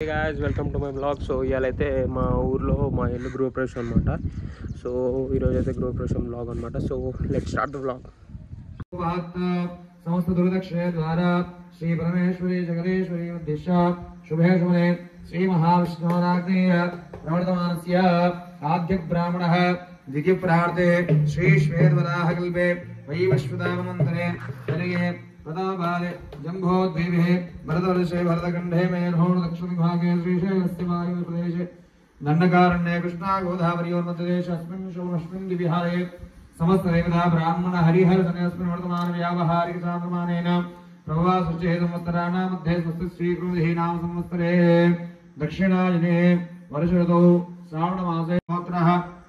guys, welcome to my vlog. So ఇయాలైతే మా ఊర్లో మా ఇల్లు గృహప్రవేశం అనమాట. సో ఈరోజు అయితే గృహప్రవేశం వ్లాగ్ అనమాట. So let's start the vlog. సమస్త దుర్దక్షిణ ద్వారా శ్రీ పరమేశ్వరి జగదేశ్వరి ఉద్దేశ్య శుభే శుభే శ్రీ మహావిష్ణురాజ్ఞేయ ప్రవర్తమానస్య ఆద్య బ్రాహ్మణః ద్వితీయ ప్రార్థే శ్రీ శ్వేతవరాహకల్పే వైవస్వతామంతరే కలిగే प्रदाबाले जम्भोद्वीपे भरतवर्षे भरतखण्डे मेरुहोण दक्षिणभागे श्रीशैलस्य वायुप्रदेशे दण्डकारण्ये कृष्णा गोदावरीयोर्मध्यदेशे अस्मिन् शोभस्मिन् द्विविहारे समस्तदेवता ब्राह्मण हरिहर सन्यास्मिन् वर्तमान व्यावहारिक साधमानेन प्रवासुचे संवत्सराणां मध्ये स्वस्ति श्रीकृतिः नाम संवत्सरे दक्षिणायने वर्षऋतौ श्रावणमासे गोत्रः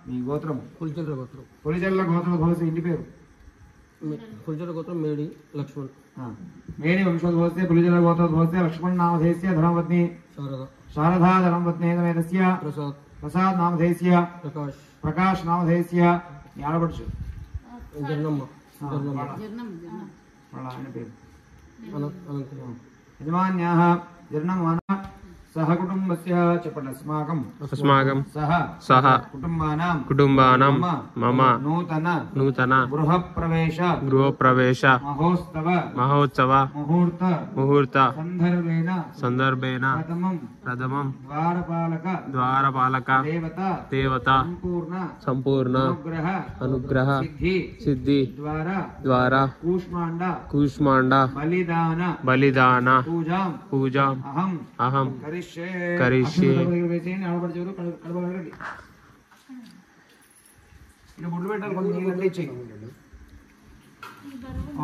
మీ గోత్రం పులిచెల్ల గోత్రం పులిచెల్ల గోత్రం భవసి ఇంటి పేరు పులిచెల్ల గోత్రం మేడి లక్ష్మణ్ మేడి వంశోద్భవस्य పులిచెల్ల గోత్రోద్భవस्य లక్ష్మణ్ నామధేయस्य धर्मपत्नी शारदा धर्मपत्नी तमेतस्य प्रसाद नामधेयस्य प्रकाश नामधेयस्य याडपडचु జర్నమ్మ ఆయన పేరు యజమాన్యాః జర్నమ్మ సహ కుటుంబస్య చెప్పండి అస్మాకం సహ కుటుంబానాం మమ నూతన గృహప్రవేశ మహోత్సవ ముహూర్త సందర్భేన ప్రథమం ద్వారపాలక దేవత సంపూర్ణ అనుగ్రహ సిద్ధి ద్వారా కూష్మాండ బలిదాన పూజాం అహం కరిష్యే.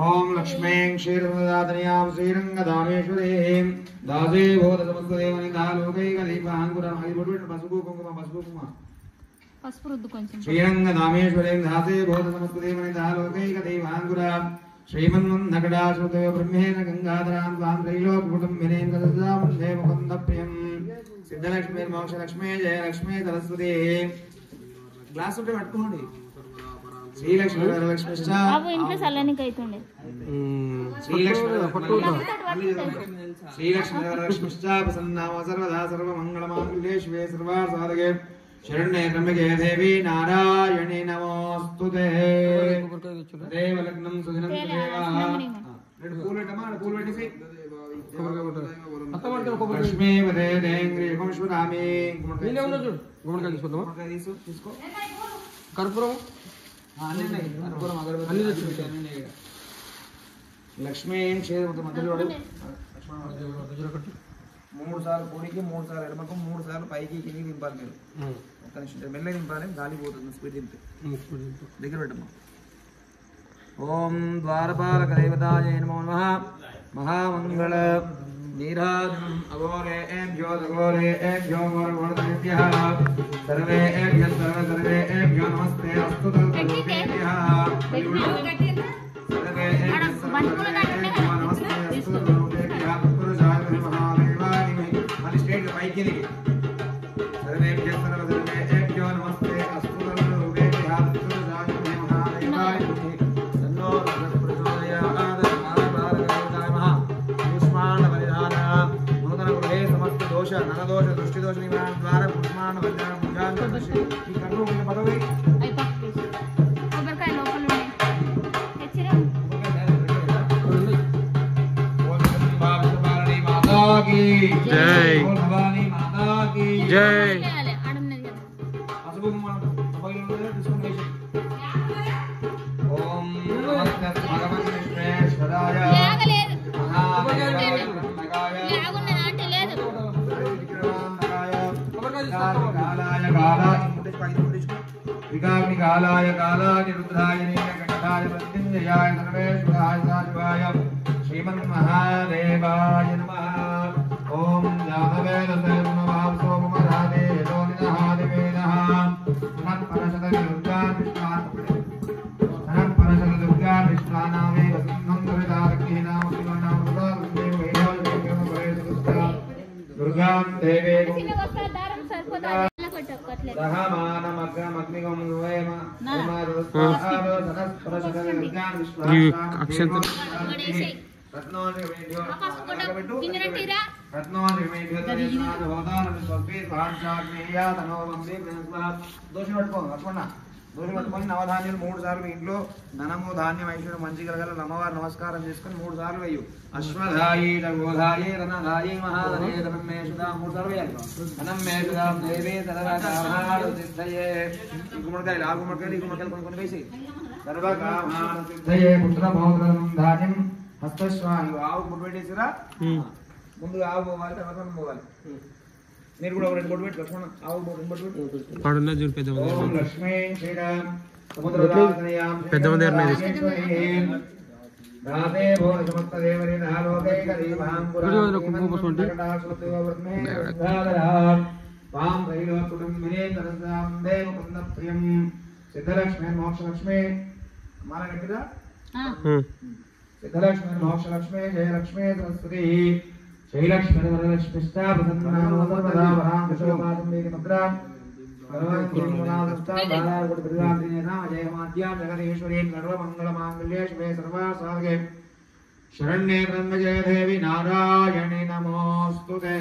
ఓం లక్ష్మీం క్షీరదాతనయాం శ్రీరంగదామేశ్వరీం దాసే భూత సమస్తదేవని దాలోకైక దీపాంకురం పసుపు కుంకుమ పసుపు రుద్దు కొంచెం శ్రీరంగదామేశ్వరీం దాసే భూత సమస్తదేవని దాలోకైక దీపాంకురం श्रीमन्नकटाश्रुतयो ब्रह्मेण गंगाधरां त्वां त्रैलोक्यकुटुम्बिनीं सदसावन्दे मुकुन्दप्रियं सिद्धलक्ष्मी मोक्षलक्ष्मी जयलक्ष्मी सरस्वती ग्लास ఉంటే పట్టుకోండి శ్రీలక్ష్మి వరలక్ష్మి బాబు ఇంట్లో సల్లనికి అయితుండే శ్రీలక్ష్మి వరలక్ష్మి ప్రసన్నామ సర్వదా సర్వమంగళమాంగళ్యే శివే సర్వాసాధకే शरण्ये त्र्यंबके देवी नारायणी नमोस्तुते देव लग्नं सुदिनं देवाः रेड पूल वेटिसि लक्ष्मी वदे देंग्री कुमश्वरामी नीले उन्नो చూడు గుమ్మడికాయ తీసుకో కర్పూరం అన్నీ కర్పూరం అగరబత్తి అన్నీ తెచ్చుకుంటాను లక్ష్మీ క్షేత్ర మధ్యలో లక్ష్మణ మూడు సార్లు పొడికి మూడు సార్లు ఎడమకు మూడు సార్లు పైకి కిందికి దింపాలి మీరు ఒక్క నిమిషం మెల్లగా దింపాలి గాలి పోతుంది స్పీడ్ దింపి దగ్గర పెట్టమ్మా. ఓం ద్వారపాలక దేవతాయ నమో నమః మహామంగళ నీరాజనం అఘోరేభ్యో దఘోరేభ్యో ఘోరఘోరదేభ్యః సర్వేభ్యః సర్వేభ్యో నమస్తే అస్తు తద్రూపేభ్యః सर्वेभ्यो नमस्ते अस्तु तद्रूपेभ्यः महादेवाय तन्नो प्रचोदयात् कुष्माण्डबलिदान नूतनगृहे समस्त दोष नरदोष दृष्टिदोष निवारण द्वारा कुष्माण्डबलिदान पूजां करिष्ये. ఈ కన్ను కింద పదవి కొబ్బరికాయ లోపల ఉంది తెచ్చిరా భవానీ మాతా కీ జై భవానీ మాతా కీ జై. ఓం నమస్తే భగవతే విష్ణువేశ్వరాయ వికాగ్నికాలాయ కాలాని రుద్రాయ నీలకంఠాయ మృత్యుంజయాయ సర్వేశ్వరాయ సాశివాయ శ్రీమన్మహాదేవాయ నమః. ఓం జాతవే దశేర్మవాం సోమరాదే యతోనిదహాదివేదః సనత్పరశతదుర్గా విశ్వానామే వసుంధం దురితారగ్నిః నామ శివనామ దుర్గాం దేవే దారం సరిపోతా రహమానమగ్రమగ్నిగం వేమ అక్షంత రత్నోని దోషి పట్టుకొని నవధాన్యాలు 3 సార్లు ఇంట్లో ధనము ధాన్యం ఐశ్వర్యం మంచి కలగల అమ్మవారు నమస్కారం చేసుకుని 3 సార్లు వేయు. అశ్వధాయి గోధాయి రణధాయి మహాధనే ధనం మే సుధా 3 సార్లు వేయాలి. ధనం మే సుధా దేవే సర్వకామాలు సిద్ధయే. ఈ గుమ్మడికాయలు ఆ గుమ్మడికాయలు ఈ గుమ్మడికాయలు కొన్ని వేసి సర్వకామాలు సిద్ధయే పుత్ర పౌత్రం ధాన్యం హస్తస్వామి. ఆవు గుడ్డు పెట్టేసిరా, ముందుగా ఆవు పోవాలి, తర్వాత పోవాలి. మీరు కూడా 2 బొట్టు పెట్టి లక్ష్మణ ఆవు 2 బొట్టు పెట్టి. ఓం లక్ష్మీ శ్రీరామ్ సముద్రదాసనయాం పెద్దమంది రాతే భోర సమస్త దేవరే నాలోకైక దీపాం పురాణం పాం రైలో కుటుంబినే తరసాం దేవ పుణ్యప్రియం సిద్ధలక్ష్మి మోక్షలక్ష్మి మాల గట్టిగా సిద్ధలక్ష్మి మోక్షలక్ష్మి జయలక్ష్మి సరస్వతి శ్రీలక్ష్మి శరణ్యే బ్రహ్మజయ దేవి నారాయణి నమోస్తుతే.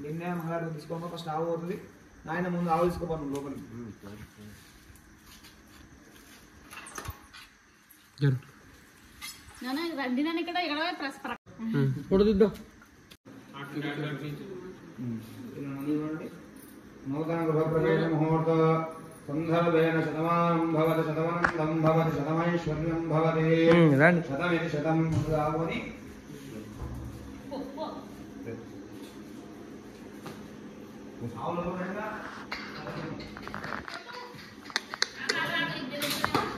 నిన్నే మహారాజు తీసుకోమో ఫస్ట్ ఆవు అవుతుంది. నాయన ముందు ఆవు తీసుకోపోను లోపలికి. నూతన గృహప్రవేశ ముహూర్త సందర్భేన శతమానం భవతి శతమనందం భవతి శతమైశ్వర్యం భవతి శతమితి శతం రావని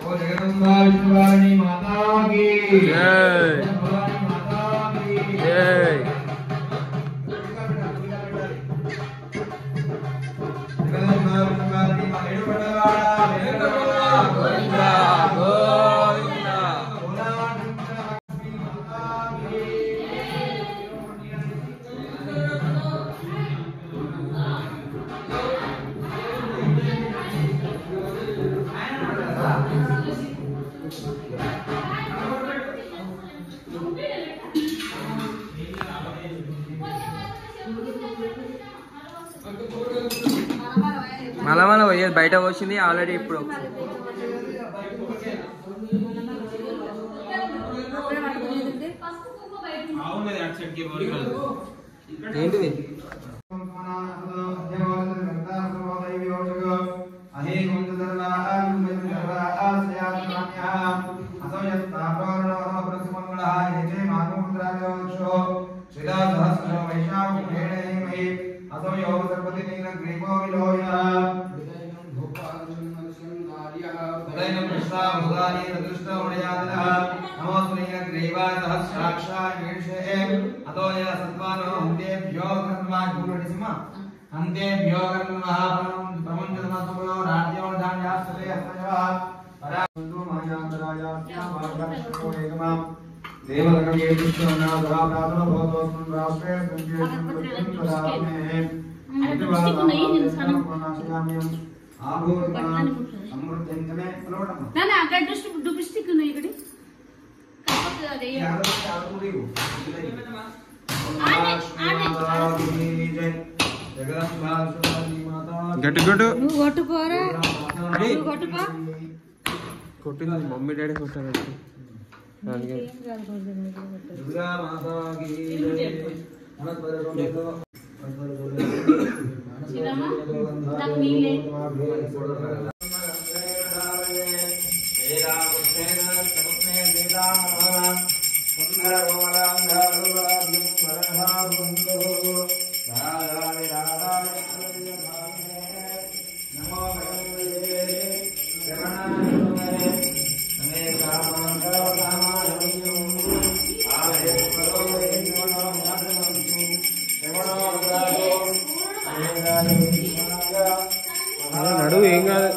ఓ జగదంబా విష్ణువారిణి మాతాకి జై. మాతాకి జై. జగదంబా విష్ణువారిణి గోవిందా గోవిందా. మళ్ళా పోయేది బయట వచ్చింది ఆల్రెడీ. ఇప్పుడు ఏంటిది గట్టి కొట్టు. కొట్టింది మమ్మీ డాడీ కొట్టారు. నడువు ఏం కాదు.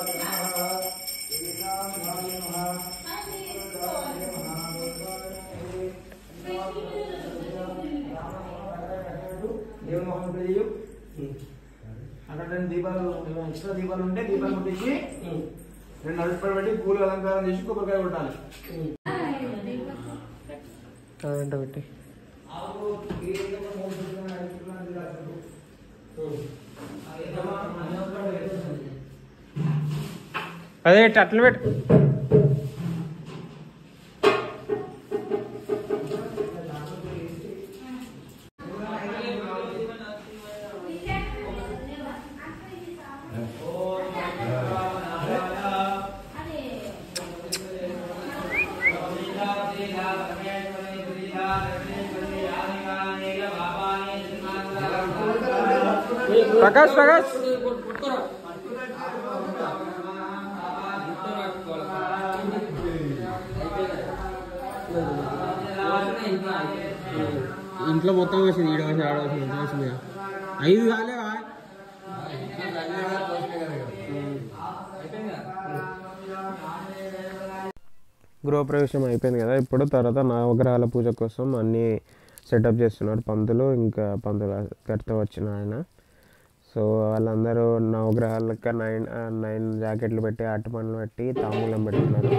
అక్కడ 2 దీపాలు ఎక్స్ట్రా దీపాలు ఉంటే దీపాలు ముట్టించి 2 అరటిపళ్ళు పెట్టి పూలు అలంకారం చేసి కొబ్బరికాయ కొట్టాలి. వెంట పెట్టి అదే అట్లా పెట్టు. ప్రకాష్ ప్రకాష్ ఇంట్లో మొత్తం వచ్చింది, ఈడ వచ్చి ఆడ వచ్చింది, మొత్తం వచ్చింది. 5 కాలేవా? గృహప్రవేశం అయిపోయింది కదా. ఇప్పుడు తర్వాత నవగ్రహాల పూజ కోసం అన్నీ సెటప్ చేస్తున్నారు పంతులు, ఇంకా పంతులు గారితో వచ్చిన ఆయన. సో వాళ్ళందరూ నవగ్రహాలకి 9 జాకెట్లు పెట్టి అట్టు పనులు పెట్టి తాంబూలం పెడుతున్నారు.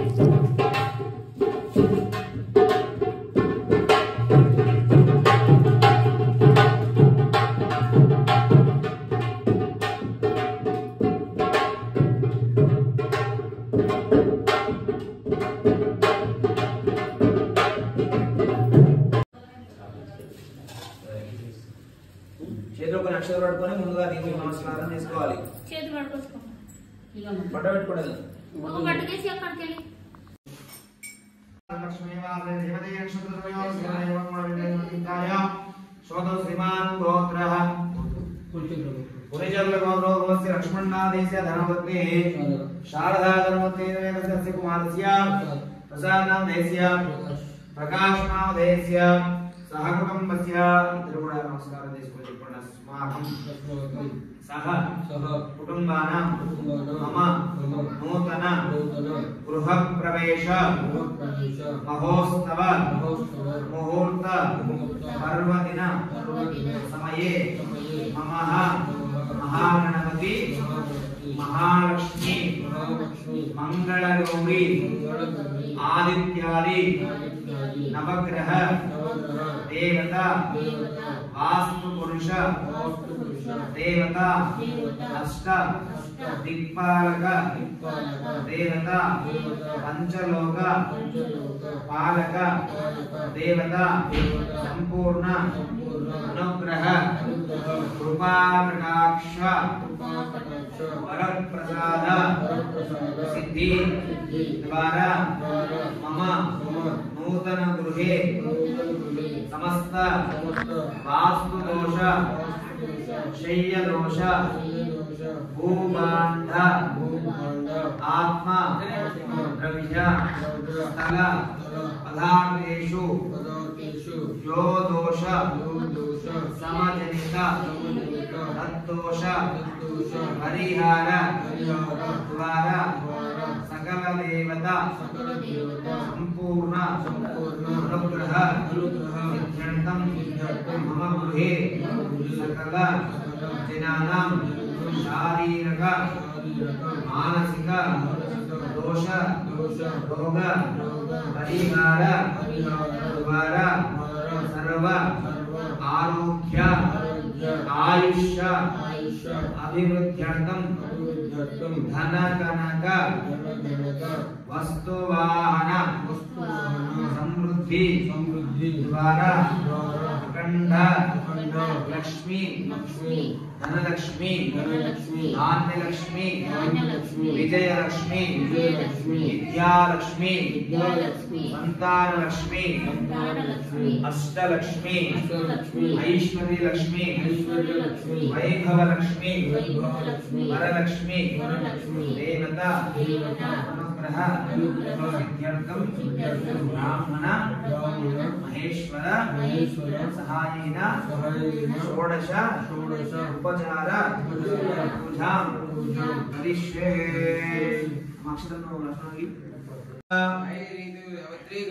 చేతిలో ఒక నక్షత్రం పట్టుకొని ముందుగా నీకు నమస్కారం చేసుకోవాలి. చేతులు పట్టుకోసుకో, పట్ట పెట్టుకోలేదు. పట్టుకేసి అక్కడికి వెళ్ళి లక్ష్మణాదేశ ధనపత్ని శారదా ధనపత్ని కుమారస్య ప్రసాదనామదేశ్య ప్రకాశనామదేశ్య సహకుటుంబస్య ఇద్దరు కూడా నమస్కారం చేసుకొని చెప్పండి. అస్మాకం సహ కుటుంబానాం మమ నూతన గృహ ప్రవేశ మహోత్సవ ముహూర్త పర్వదిన సమయే మమ మహాగణపతి మహాలక్ష్మి మంగళగౌరి ఆదిత్యాది నవగ్రహ దేవత వాస్తు పురుష దేవత అష్ట దిక్పాలక దేవత పంచలోక పాలక దేవత సంపూర్ణ అనుగ్రహ కృపాకటాక్ష వరప్రసాద సిద్ధి ద్వారా మమ నూతన గృహే సమస్త వాస్తు దోష శయ్య దోష భూభాండ ఆత్మ ద్రవ్య స్థల పదార్థేషు యో దోష సమజనిత తద్దోష పరిహార ద్వారా సకల దేవత సంపూర్ణ అనుగ్రహ సిద్ధ్యర్థం మమ గృహే సకల జనానాం శారీరక మానసిక దోష రోగ పరిహార ద్వారా సర్వ ఆరోగ్య ఆయుష్య అభివృద్ధ్యర్థం ధన కనక వస్తువాహన సమృద్ధి ద్వారా అఖండ లక్ష్మి ధనలక్ష్మి ధాన్యలక్ష్మి విజయలక్ష్మి విద్యాలక్ష్మి సంతానలక్ష్మి అష్టలక్ష్మి ఐశ్వర్యలక్ష్మి వైభవలక్ష్మి వరలక్ష్మి దేవత అనుగ్రహ సిద్ధ్యర్థం బ్రాహ్మణ మహేశ్వర సహాయేన షోడశ ఉపచార పూజాం కరిష్యే. అక్షరంలో లక్ష్మణుడి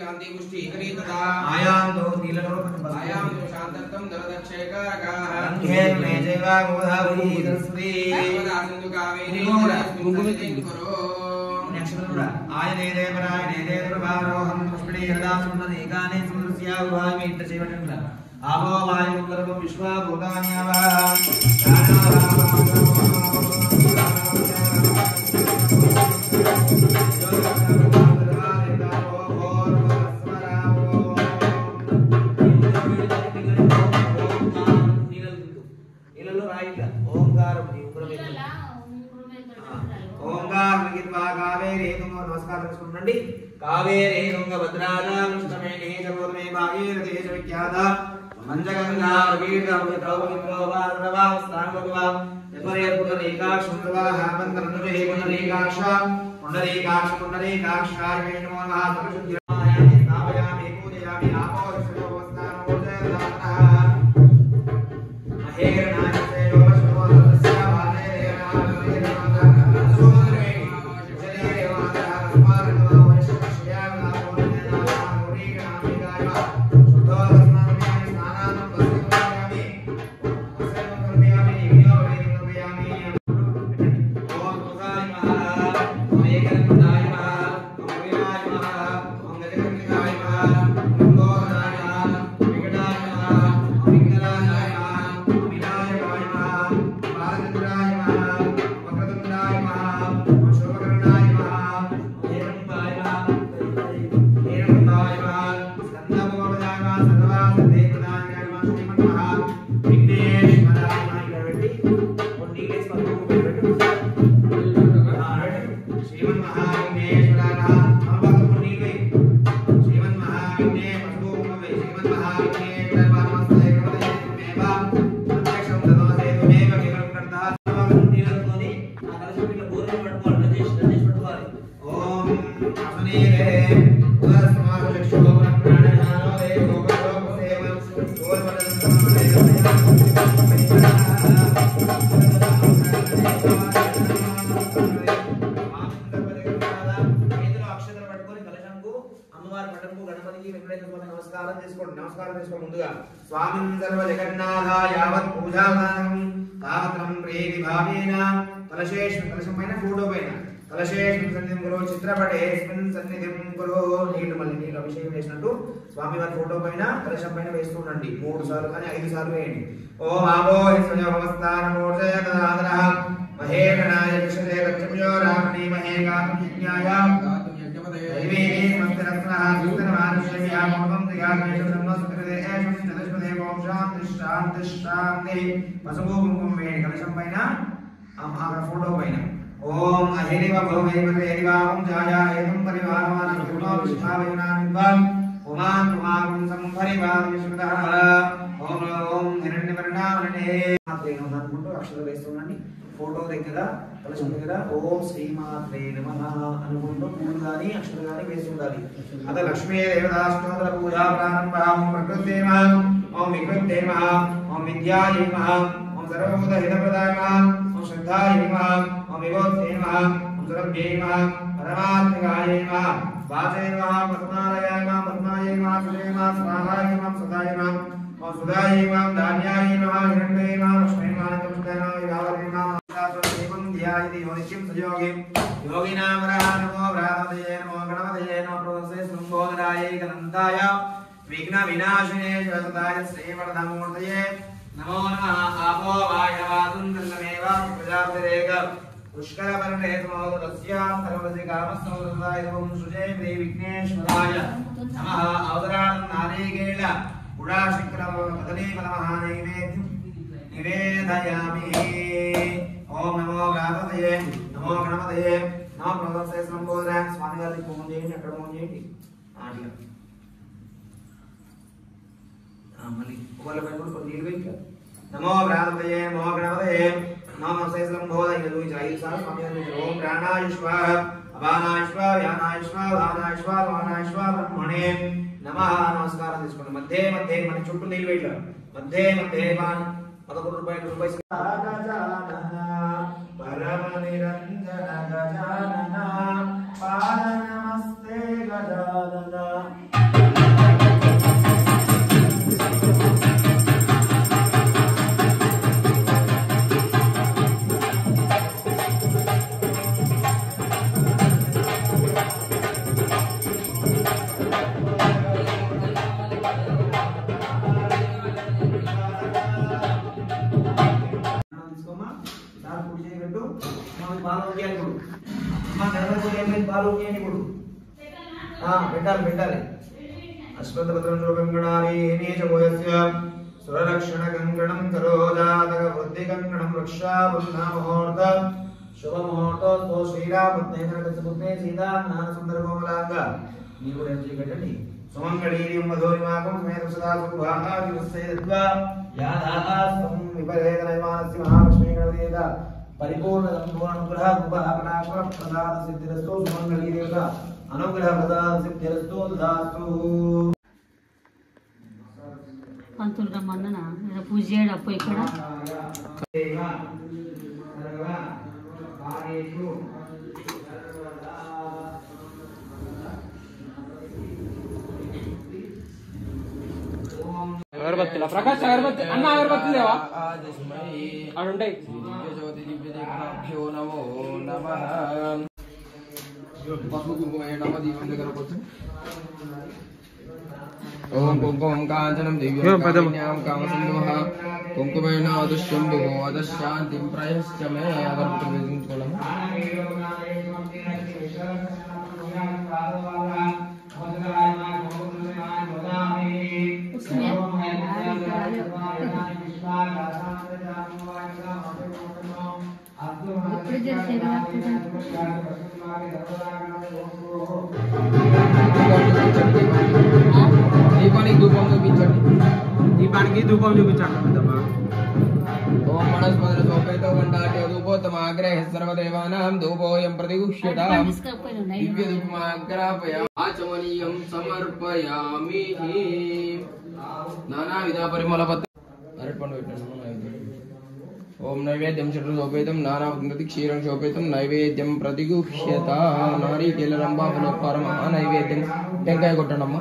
గాంధీ పుష్టి ఏకరీతదా ఆయాంతో నీలలోకం ఆయాంతో శాంతంతం దరదక్షేకారకాః అంఘేన్ మేజైవా గోదావరి దస్రీ సర్వదా సింధు కావేరీ కుంకుమితిం కరో. అక్షరంలో ఆయనే దేవరాయనే దేవరవారోహం పుష్పిణీ హృదాసున్నదేకానే సుందరస్యాభామి ఇంత చేయబడింది ఆపో వాయు గర్భం విశ్వభూతాన్యావా कावेरे तुंगभद्राजा कृष्णमे निजगोर्मे भागीरथी च विख्याता मंजगंगा वीरद्रौपदीन्द्रोवार्णवा स्नानभगवा यत्परेर्पुण्डरीकाक्ष पुण्डरीकाक्ष पुण्डरीकाक्ष पुण्डरीकाक्षाय नमो नमः सर्वशुद्धिर्मायामि स्थापयामि पूजयामि आपो सर्वोपस्थानोर्जयदानः महेरणाय स्वामिं सर्वजगन्नाथा यावत् पूजामानं तावत्रं प्रेति भावेन कलशेषु कलशं पैन फोटो पैन कलशेषु सन्निधिं कुरु चित्रपटेऽस्मिन् सन्निधिं कुरु నీళ్ళు మళ్ళీ నీళ్ళు అభిషేకం చేసినట్టు స్వామి వారి ఫోటో పైన కలశం పైన వేస్తూ ఉండండి 3 సార్లు కానీ 5 సార్లు వేయండి ఓం ఆవోహి స్వజోపస్థానమూర్జయతదాదరః మహేగణాయ విషదే గచ్చముజో రామణీ మహేగాత్మజ్ఞాయ దైవేహి స్మస్తిరత్నః సుస్తనమానుష్యమ్యామోదం దిగాగ్నేషు బ్రహ్మసుకృదేశం చతుష్పదే ఓం శాంతి శాంతి శాంతి పసుపు కుంకుమ వేయండి కలశం పైన ఆ ఫోటో పైన ఓం అహిరివ భౌమైవతే హరివాహం జాయాయేతం పరివారమాన కృణో విశ్వావయునాన్వం ఉమాం కుమారం సంపరివార విశ్వదః ఓం ఓం హిరణ్యవర్ణావనే మాత్రేన అనుకుంటూ అక్షరాలు వేస్తున్నాండి ఫోటో దగ్గర కలశం దగ్గర ఓం శ్రీమాత్రే నమః అనుకుంటూ పూలు గాని అక్షరాలు గాని వేసి ఉండాలి అద లక్ష్మీ దేవతాస్తోత్ర పూజా ప్రారంభం ప్రకృతే నమః ఓం వికృతే నమః ఓం విద్యాయే నమః ఓం సర్వభూత హితప్రదాయ నమః ఓం శ్రద్ధాయ నమః ఓం విభూతే నమః ఓం సురభ్యే నమః పరమాత్మకాయ నమః వాచే నమః పద్మాలయాయ నమః పద్మాయ నమః సుదే నమః స్వాహాయ నమః సదాయ నమః ఓం సుదాయ నమః ధాన్యాయ నమః హిరణ్యే నమః లక్ష్మీ నమః నమః విభావతే నమః దేవం ధ్యాయతి యోనిత్యం సయోగి యోగినాం నమో వ్రాతయే నమో గణపతయే నమో ప్రవసే శృంగోదరాయ గనంతాయ విఘ్న వినాశినే శివసుతాయ శ్రీవరదమూర్తయే నమో నమః ఆపో వాయవాదుందల్లమేవ ప్రజాపతిరేక పుష్కరవర్ణే సమోదరస్యాం సర్వసి కామస్తోదాయ ఓం సుజయ శ్రీ విఘ్నేశ్వరాయ నమః అవతరాణం నారీకేళ పుడాశిక్రమ కదలీఫల మహానైవేద్యం నివేదయామి ఓం నమో వ్రాతయే నమో గణపతయే నమో ప్రవసే సంబోధన స్వామి గారికి ఫోన్ చేయండి అక్కడ ఫోన్ చేయండి అట్లా మళ్ళీ ఒకళ్ళపై కూడా కొన్ని నీళ్ళు వేయి నమో వ్రాతయే నమో గణపతయే నమో ప్రవసే సంబోధన ఇది 5 సార్లు స్వామి గారికి ఓం ప్రాణాయుష్వ అపానాయుష్వ వ్యానాయుష్వ ఉదానాయుష్వ వానాయుష్వ బ్రహ్మణే నమః నమస్కారం తీసుకోండి మధ్య మధ్య మన చుట్టూ నీళ్ళు వేయి మధ్య మధ్య 11 రూపాయలు పరమ నిరంజన గజానన పాద నమస్తే గజానన బాలోగ్యాన్ని ఇప్పుడు అమ్మ గణపతి పూజ అయిపోయింది బాలోగ్యాన్ని ఇప్పుడు పెట్టాలి పెట్టాలి అశ్వత్థపత్రం గణాని నీచ భూయస్య సురరక్షణ కంకణం కరోజాతక వృద్ధి కంకణం రక్షా బృందా ముహూర్త శుభ ముహూర్తో శ్రీరామపుత్రే సీతా జ్ఞాన సుందర కోమలాంగ నీ కూడా కట్టండి సుమంగళీర్యం మధోరిమాకం సమేత సదా సుభాహాదివస్సైద్వా యాదాస్తం విపరేతనైమానస్య మహాలక్ష్మీ గణదేవత పరిపూర్ణ సంపూర్ణ అనుగ్రహ కృపాకటాక్ష ప్రసాద సిద్ధిరస్తు సుమంగళీదేవత అనుగ్రహ ప్రసాద సిద్ధిరస్తు దాస్తు పంతులు రమ్మన్నా పూజ చేయడం అప్పు ఇక్కడ అగరబత్తిలా ప్రకాష్ అగరబత్తి అన్న అగరబత్తి లేవా అక్కడ ఉంటాయి ఓం కుంకుమం కాంచనం దివ్యం కామసింధుః కుంకుమేన అదుష్యంభుః అదశాంతిం ప్రయశ్చ మే అగరబత్తి వెలిగించుకోవడం దీపానికి ధూపం చూపించండి దీపానికి ధూపం చూపించండి ఓం మనస్పద సోపేతో వండాట్య ధూపోత్తమాగ్రహ సర్వదేవానాం ధూపోయం ప్రతిగుహ్యతాం దివ్య ధూపమాగ్రాపయ ఆచమనీయం సమర్పయామి నానావిధ పరిమళ పత్ర అరటిపండు పెట్టండి ఓం నైవేద్యం చట్టు శోపేతం నానావృందతి క్షీరం శోపేతం నైవేద్యం ప్రతిగుహ్యత నారీకేలరంబా ఫలోపరం నైవేద్యం టెంకాయ కొట్టండమ్మా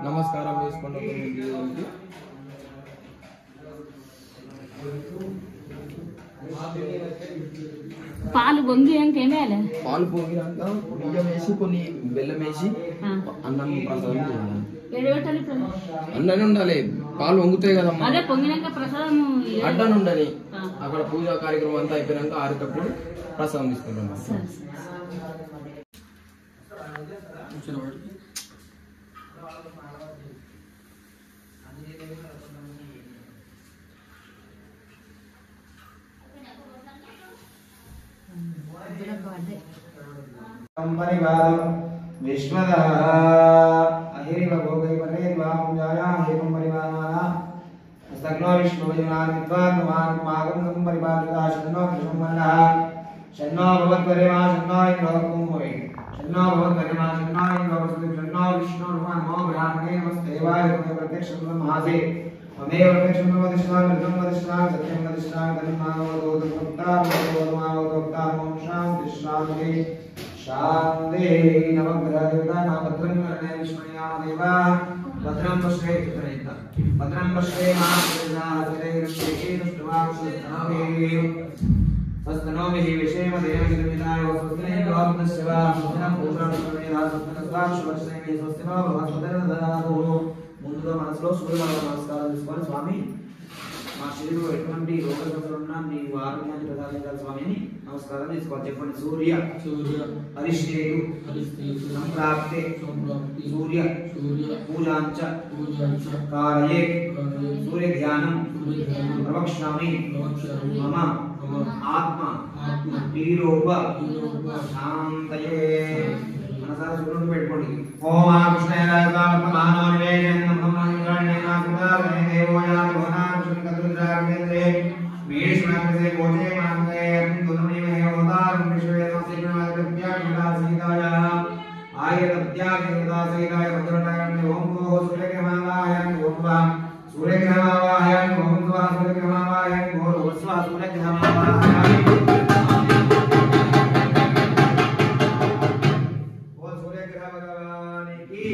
నమస్కారం చేసుకుంటాం పాలు పొంగి ఏమేయాలి పాలు పొంగినాక బియ్యం వేసి కొన్ని బెల్లం వేసి అన్నం ప్రసాదం అన్ననే ఉండాలి పాలు వంగుతాయి కదమ్మా అదే పొంగినాక ప్రసాదం అడ్డాను ఉండాలి అక్కడ పూజా కార్యక్రమం అంతా అయిపోయినాక ఆరేటప్పుడు ప్రసాదం తీసుకుంటాం విశ్వదా అహిరివ భోగై పరేర్వా పూజాయా హేమం పరివానా సగ్నో విష్ణువజనాదిత్వా కుమారం సం పరిపాలితా శన్నో కృష్ణమన్నః శన్నో భవత్పరిమా శన్నో ఇంద్రోకుంభవే శన్నో భవత్పరిమా శన్నో ఇంద్రోసుది శన్నో విష్ణు నమో బ్రాహ్మణే నమస్తేవాయ ప్రత్యక్షం బ్రహ్మాసే మమేవ ప్రత్యక్షం వదిష్టామి మృతం వదిష్టామి సత్యం వదిష్టామి తన్మావదోక్తాం శాంతి శాంతి शांति नवग्रहदेवता भद्रं कर्णे विष्णुयामदेवा भद्रं पश्येत् भद्रं पश्येमात्मजातरेरक्षेणुष्टवाक्षुतनोभिः स्वस्तनोभिः विषेम देवगिरिमिताय स्वस्तिने भवन्तस्यवा स्वस्तिनं पूषणस्वमेधा स्वस्तिनस्वाक्षुवर्षेमे स्वस्तिनो भवत्वदनददातु ముందుగా మనసులో సూర్యభగవాన్ నమస్కారం చేసుకోవాలి స్వామి మా శరీరంలో ఎటువంటి రోగ సమస్యలున్నా నీవు ఆరోగ్యాన్ని ప్రసాదించాలి స్వామిని నమస్కారం చేసుకోవాలి చెప్పండి సూర్య హరిశ్రేయు సంప్రాప్తే సూర్య పూజాంచ కారయే సూర్య ధ్యానం ప్రవక్ష్యామి మమ ఆత్మ వీరోప శాంతయే మనసారా సూర్యుడు పెట్టుకోండి ఓం కృష్ణేరాజాత్మానో నివేదనం నమః దేవోయామి భవనాశంకరుద్రాగ్నేంద్రే వీష్ణాగ్నే గోచే మాంగే దుర్నిమే అవతారం విశ్వేదమసిగ్నమద్వ్యాఖ్యాసీతాయ ఆయతత్యాగేదాసీతాయ భద్రటాయ ఓం భో సూర్యగ్రహమావాయ ఓం వా సూర్యగ్రహమావాయ ఓం వా సూర్యగ్రహమావాయ ఓం వస్వ సూర్యగ్రహమావాయ ఓం సూర్యగ్రహ భగవానికి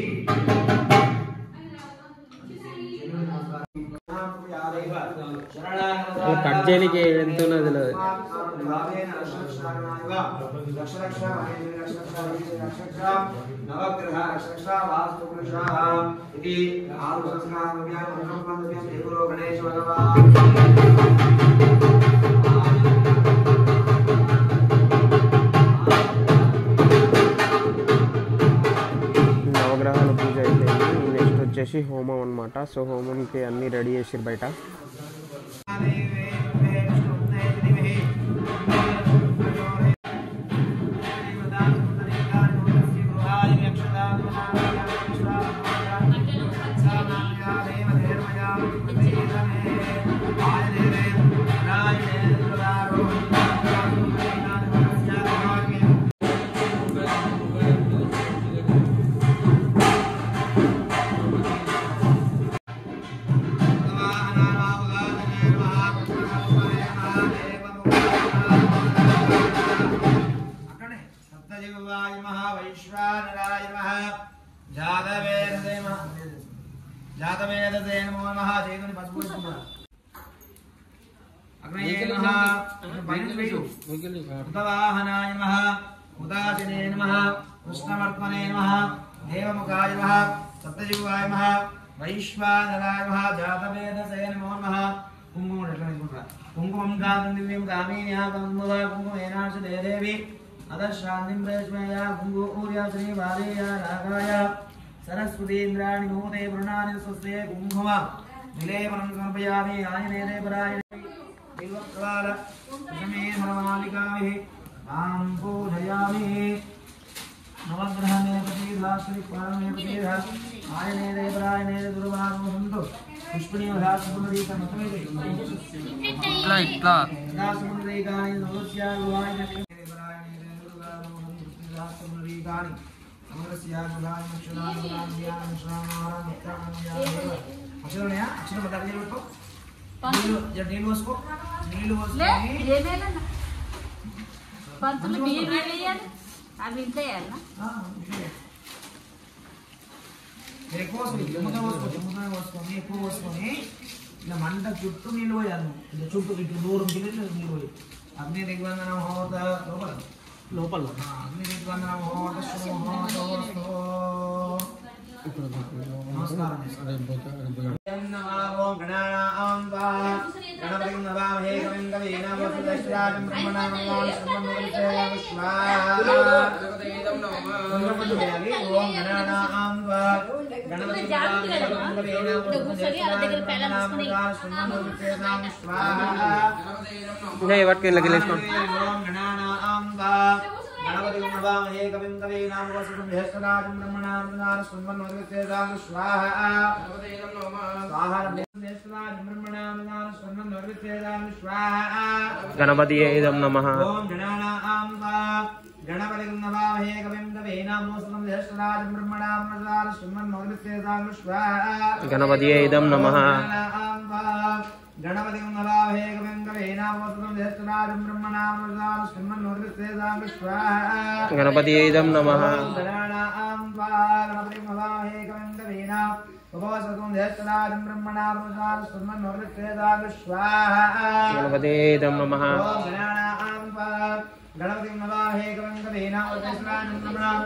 కట్ చేయడానికి ఎంత ఉన్నది నవగ్రహాల పూజ అయిపోయింది. నెక్స్ట్ వచ్చేసి హోమం అనమాట. సో హోమంకి అన్నీ రెడీ చేసిరు బయట. జాతవేదసే నమో నమః చేతుని పసుపు అగ్నయే నమః ఉదవాహనాయ నమః ఉదాసినే నమః కృష్ణవర్త్మనే నమః దేవముఖాయ నమః సప్తజిహ్వాయ నమః వైశ్వానరాయ నమః జాతవేదసే నమో నమః కుంకుమం ఎట్లా అనుకుంటారా కుంకుమం కాదు దివ్యం కామీన్యా కందువ కుంకుమేనాశ దేవి అదశాంతిం ప్రేష్మయ కుంకుమూర్య శ్రీ వారేయ రాగాయ सरस्वतीन्द्राणि नूते वृणानि स्वस्ते कुंभम निलेपनं समर्पयामि आयनेदे परायणे दिवक्काल समे मनमालिकाभिः मां पूजयामि नवग्रहणे प्रतिधाश्रीपारमेपतिः आयनेदे परायणेदे दुर्वानो सन्तु पुष्पिणी भ्रासपुण्डरीकमतमेति इट्ला भ्रासपुण्डरीकानि नवस्यागुवाय नक्षत्रे परायणेदे दुर्वानो सन्तु भ्रासपुण्डरीकानि అక్షరం పట్టాలి పెట్టుకో నీళ్ళు పోసుకో నీళ్ళు ఎక్కువ పోసుకొని ఎక్కువ పోసుకొని ఇలా మంట చుట్టూ నీళ్ళు పోయాలి ఇలా చుట్టూ ఇటు దూరం నీళ్ళు పోయి అగ్ని దిగ్బంధన హోత లోపల అగ్ని దిగ్బంధన హోత నమస్కారం गणपति नमामहे कविं कवीनां वसुतं ज्येष्ठराजं ब्रह्मणां स्मन्वद्वितेदां स्वाहा स्वाहा ज्येष्ठराजं ब्रह्मणां स्मन्वद्वितेदां स्वाहा गणपतिये नमः ओम गणानां वा गणपति नमामहे कविं कवीनां वसुतं ज्येष्ठराजं ब्रह्मणां स्मन्वद्वितेदां स्वाहा गणपतिये नमः गणपति नमामहे कविं कवीनां वसुतं ज्येष्ठराजं ब्रह्मणां स्मन्वद्वितेदां स्वाहा गणपतिये नमः गणानां वा गणपति नमामहे कविं कवीनां वसुतं ज्येष्ठराजं ब्रह्मणां स्मन्वद्वितेदां स्वाहा गणपतिये नमः गणानां वा गणपति नमामहे कविं कवीनां ज्येष्ठराजं ब्रह्मणां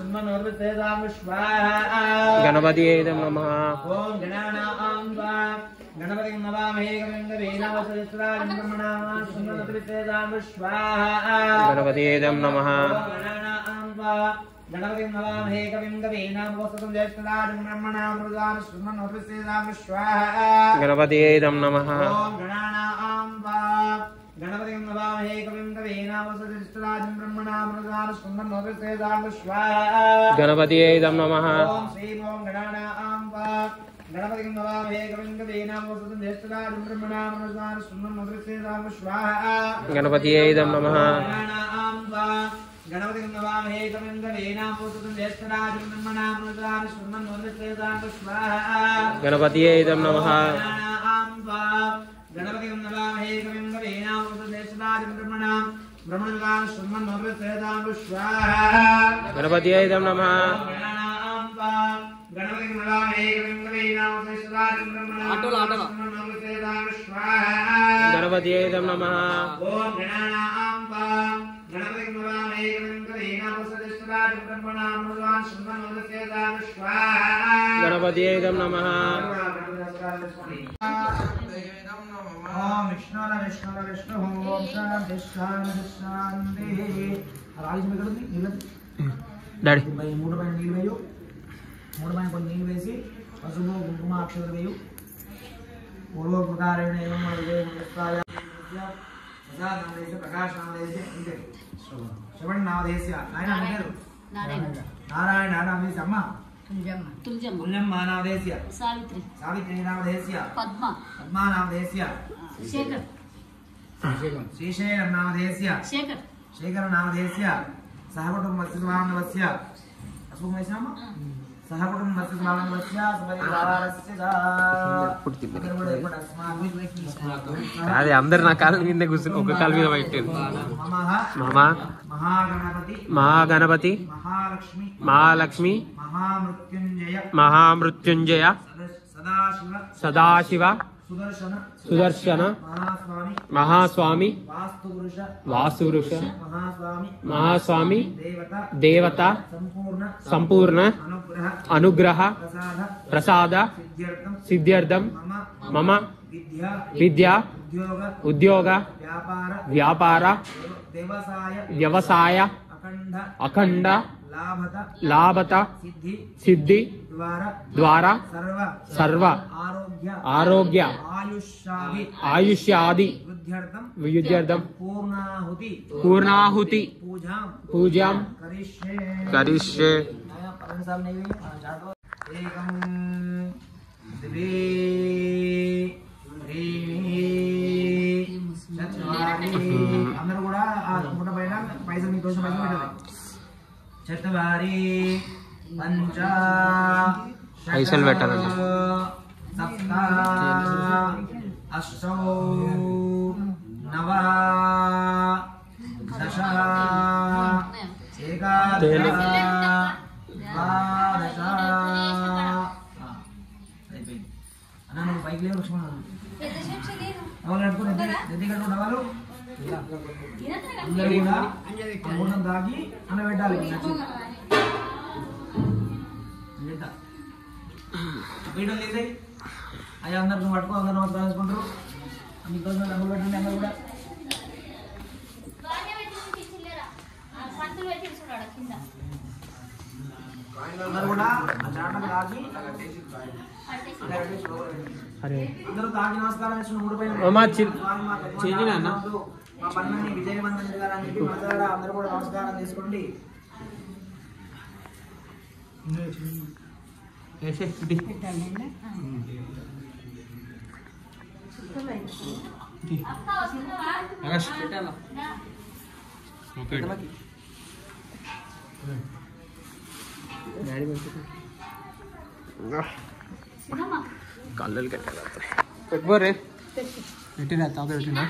स्मन्वद्वितेदां स्वाहा गणपतिये नमः ओम गणानां वा गणपति नमामहे कविं कवीनां ज्येष्ठराजं ब्रह्मणां स्मन्वद्वितेदां स्वाहा गणपतिये नमः गणानां वा गणपति नमामहे कविं कवीनां वसुतं ज्येष्ठराजं ब्रह्मणां स्मन्वद्वितेदां स्वाहा गणपतिये नमः ओम गणानां वा गणपति नमामहे कविं कवीनां वसुतं ज्येष्ठराजं ब्रह्मणां स्मन्वद्वितेदां स्वाहा गणपतिये नमः ओम श्री ओम गणानां वा गणपति नमामहे कविं कवीनां वसुतं ज्येष्ठराजं ब्रह्मणां स्मन्वद्वितेदां स्वाहा गणपतिये नमः गणानां वा गणपति नमामहे कविं कवीनां वसुतं ज्येष्ठराजं ब्रह्मणां स्मन्वद्वितेदां स्वाहा गणपतिये नमः गणानां वा गणपति नमामहे कविं कवीनां वसुतं ज्येष्ठराजं ब्रह्मणां स्मन्वद्वितेदां स्वाहा गणपतिये नमः गणानां वा गणपतिं नमामि गणपतिनामोऽस्तुष्टराजं ब्रह्मणां गणपतये नमः ओम गणानां गणपतिं नमामि गणपतिनामोऽस्तुष्टराजं ब्रह्मणां गणपतये नमः ओम विष्णु ओम शांति शांति शांति राज में कर दी డాడీ भाई मूड में नील वेयू मूड में कोई नील वेसी पशुभो कुंकुम अक्षर वेयू पूर्व प्रकारेण एवं मर्दे मुक्ताय प्रसाद नामदेश प्रकाश नामदेश इंते श्रवण नामदेश नायना अंगेरु नारायण नामदेश अम्मा तुलजम्మ पुण्यम नामदेश సావిత్రి सावित्री नामदेश పద్మ पद्मा नामदेश శేఖర్ श्रीशैलम नामदेश శేఖర్ शेखर नामदेश सहकुटुम्बस्य स्वामिनवस्य अस्मुमेषाम सहकुटुम्बस्य स्वामिनवस्य सुपरिवारस्य అదే అందరు నా కాళ్ళ మీద కూర్చుని ఒక కాళ్ళ మీద పెట్టారు మహా महागणपति మహాగణపతి महालक्ष्मी మహాలక్ష్మి महामृत्युंजय మహామృత్యుంజయ सदाशिव సదాశివ सुदर्शन సుదర్శన महास्वामी మహాస్వామి वास्तुपुरुष వాసువృష महास्वामी మహాస్వామి देवता దేవత संपूर्ण సంపూర్ణ अनुग्रह అనుగ్రహ प्रसाद ప్రసాద सिद्ध्यर्थम సిద్ధ్యర్థం मम మమ विद्या విద్య उद्योग ఉద్యోగ व्यापार వ్యాపార व्यवसाय వ్యవసాయ अखंड అఖండ लाभत లాభత सिद्धि సిద్ధి द्वारा ద్వారా सर्व సర్వ आरोग्य ఆరోగ్య आयुष्यादि ఆయుష్యాది वृद्ध्यर्थम విద్యార్థం पूर्णाहुति పూర్ణాహుతి पूजाम పూజాం करिष्ये కరిష్యే नया परम साहब नहीं हुई चाटो एकम द्वे అందరూ కూడా ఆ మూట పైన పైసలు మీకు కోసం పైసలు పెట్టాలి చత్వారి పంచ పైసలు పెట్టాలంట. సప్త అష్టౌ నవ దశ ఏకాదశ ద్వాదశ అయిపోయింది అన్న నువ్వు బైక్ లేవు లక్ష్మణ ఎవరు నడుపుకుని ఎద్ది కట్టుకున్న వాళ్ళు అందరూ కూడా అమృతం తాగి అన్న పెట్టాలి వీడియో తీసాయి అయ్యా అందరు నువ్వు పట్టుకో అందరు నమస్కారం చేసుకుంటారు మీకోసం డబ్బులు పెట్టండి అందరు కూడా అందరు కూడా ఆ చాటకు తాగి అరే అందరూ తాగి నమస్కారం చేసిన మూడు పైన అమ్మా, స్వామి మా పెద్దమ్మ చెయ్యినా అన్న? మా పన్నని విజయవంతం చేయాలని చెప్పి మనసారా అందరూ కూడా నమస్కారం చేసుకోండి కళ్ళు కట్టాలి పెట్టుకోరే పెట్టినా తాత పెట్టినా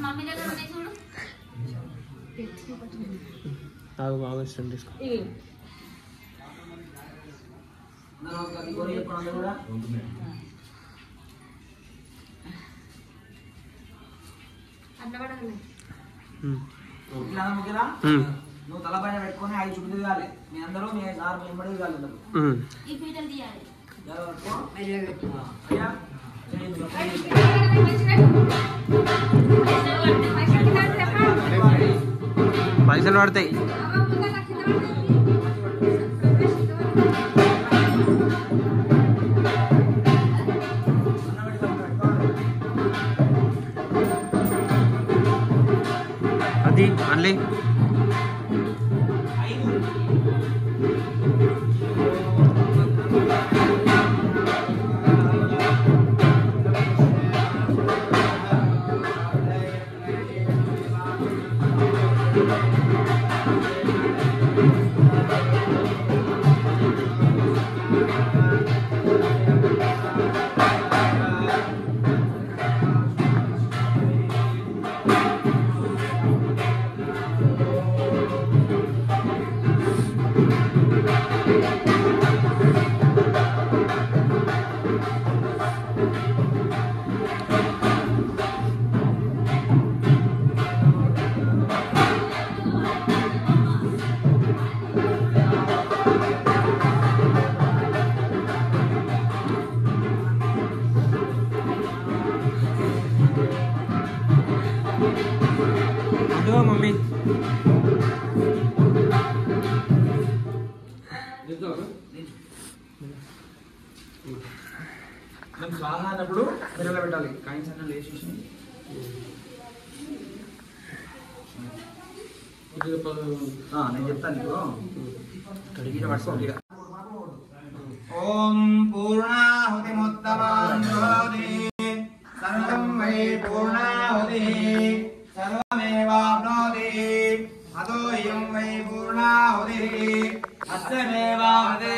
మమ్మీ దగ్గర ఉన్నాయి చూడు నాకు బాగా ఇష్టం తీసుకో నమస్కారం కోరి చెప్పండి అందరూ కూడా ఇలా ముఖ్యరా నువ్వు తల పైన పెట్టుకొని 5 చుట్టూ తిరగాలి మీ అందరూ మీ సార్ మీ ఎంబడి తిరగాలి అందరూ ఈ పీటలు తీయాలి ఎవరు పట్టుకో? అయ్యా చేయండి. పైసలు పడతాయి అది మళ్ళీ మమ్మీ మేము స్వాహ అన్నప్పుడు పిల్లలు పెట్టాలి కాయిన్స్ అన్న లేచేసి నేను చెప్తాను నీకు పట్టుకోండి. ఓం పూర్ణాహుతిముత్తమాన్ దోహతి సర్వం వై పూర్ణాహుతి సర్వమేవాప్నోతి అతో ఇయం వై పూర్ణాహుతి అస్యమేవాహతే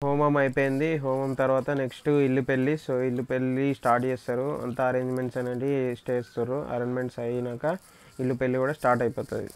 హోమం అయిపోయింది. హోమం తర్వాత నెక్స్ట్ ఇల్లు పెళ్ళి. సో ఇల్లు పెళ్ళి స్టార్ట్ చేస్తారు. అంతా అరేంజ్మెంట్స్ అనేది చేస్తారు. అరేంజ్మెంట్స్ అయినాక ఇల్లు పెళ్ళి కూడా స్టార్ట్ అయిపోతుంది.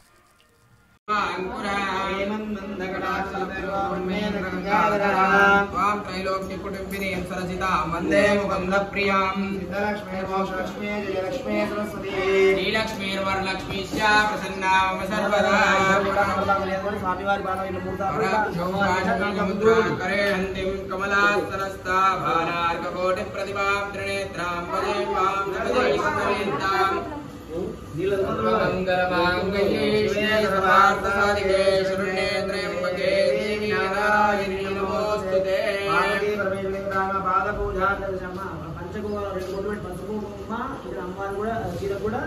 అమ్మవారు కూడా చీరకు కూడా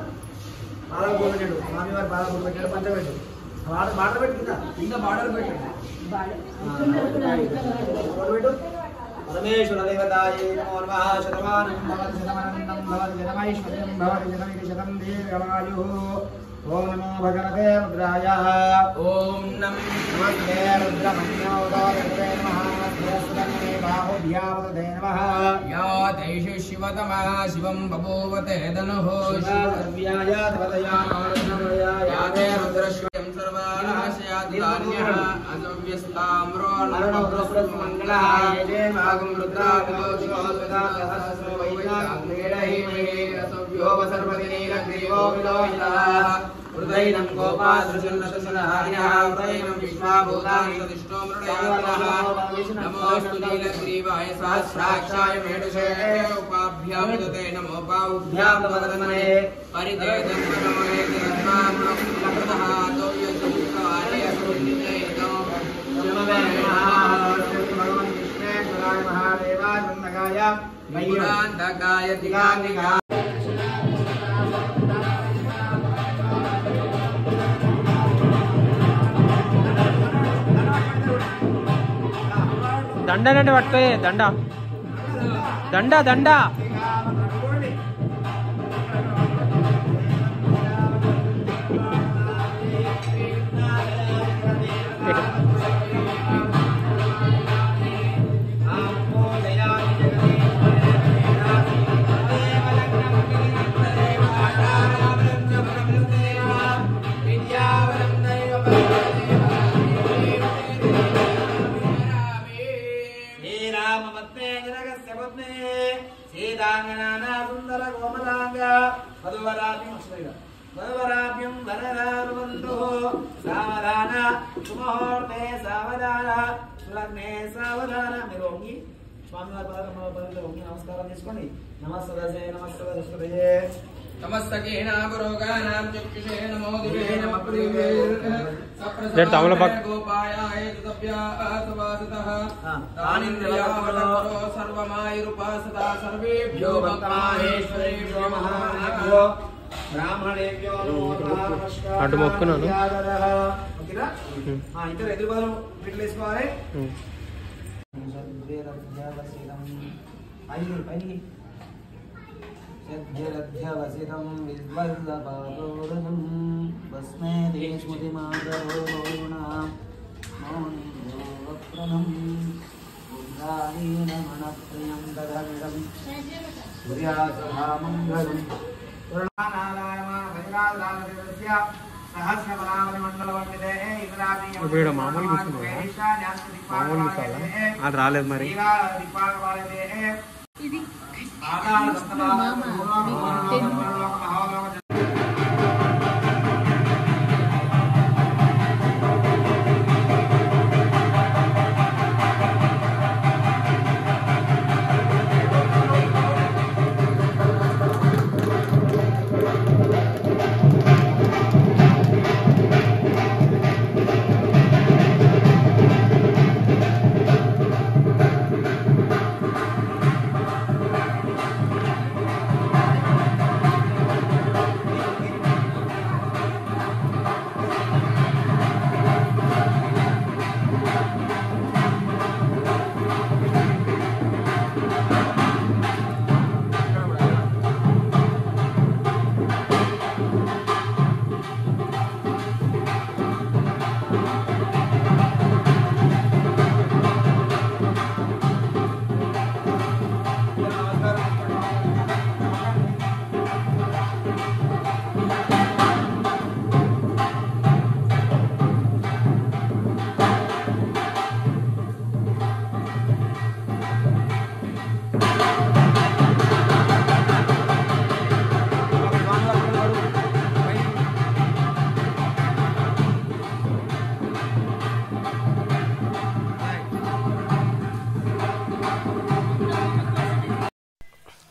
బాగా పెట్టాడు. స్వామివారి బాగా పెట్టాడు. పంచబెట్టు బార్డర్ పెట్టి కింద బార్డర్ పెట్టండి. పరమేశ్వర దేవతాయే నమో నమః. శతమానం భవతి శతమానందం భవతి శతమైశ్వర్యం భవతి శతమితి శతం దీర్ఘమాయుః. ఓం నమో భగవతే రుద్రాయ. ఓం నమస్తే రుద్రమన్యోదోదతే నమః. స్వస్తంగే బాహుభ్యావదతే నమః. యా దైషు శివతమః శివం బభూవతే ధనుః శివవ్యాయ దేవతయా యాదే రుద్రశ్వయం సర్వానాశయాదిదాన్యః అజవ్యస్తామ్రో నరనోద్రస్మంగళః యేదే భాగం రుద్రాభిదోషో సదా సహస్రో వైతాగ్నేడహిమే అసవ్యో సర్వదినీరగ్రీవో విలోహితః హృదైనం గోపాదృశన్నశనహార్యః హృదైనం విశ్వాభూతాని సదిష్టో మృణయానః నమోస్తు నీలగ్రీవాయ సహస్రాక్షాయ మేడుషే ఉపాభ్యాం దతే నమో బాహుభ్యాం వదనమనే పరిదేదం నమోనే దినస్మామృతః తోయసుకార్య సునిదయతో భగవాన్ విశ్వేశ్వరాయ మహాదేవాయ వందగాయ వైరాంతకాయ దిగానిగా దండనంటే పట్టుకోయే దండ దండ దండ వరవరాభ్యం వరరారువంతో సావధాన సుముహూర్తే సావధాన సులగ్నే సావధాన. మీరు వంగి స్వామివారి పాదకమలో వంగి నమస్కారం తీసుకోండి. నమస్తే నమస్తే నమస్తకేన పురోగానాం చక్షుషే నమో దివే నమః జడ్ తమలపాకు గోపాయాయ తవ్యాసవాసతః తానింద్రియావలో సర్వమాయురుపాసతా సర్వేభ్యో భక్తమాహేశ్వరేభ్యో మహానాభ్యో బ్రాహ్మణేభ్యో నమో నమః. అటు మొక్కున్నాను. ఇంకా ఎదురుబాదం వీటిలో వేసుకోవాలి. యద్యరధ్యవసితం విద్వల్లపాదోదనం వస్నేదే స్మృతిమాదరోణాం మౌనిభోవప్రణం ఉద్దారీణమణప్రియం దదమిదం సూర్యాసభామంగళం కరుణానారాయణ భజనాదానదేవస్య సహస్రపదావళి మండలవండితే ఇతరా ఇప్పుడు మామూలు కూర్చున్నావా? మామూలు కూర్చోవాలా? అది రాలేదు మరి.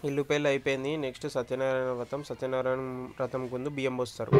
ఇల్లు పెళ్ళి అయిపోయింది. నెక్స్ట్ సత్యనారాయణ వ్రతం. సత్యనారాయణ వ్రతం ముందు బియ్యం పోస్తారు.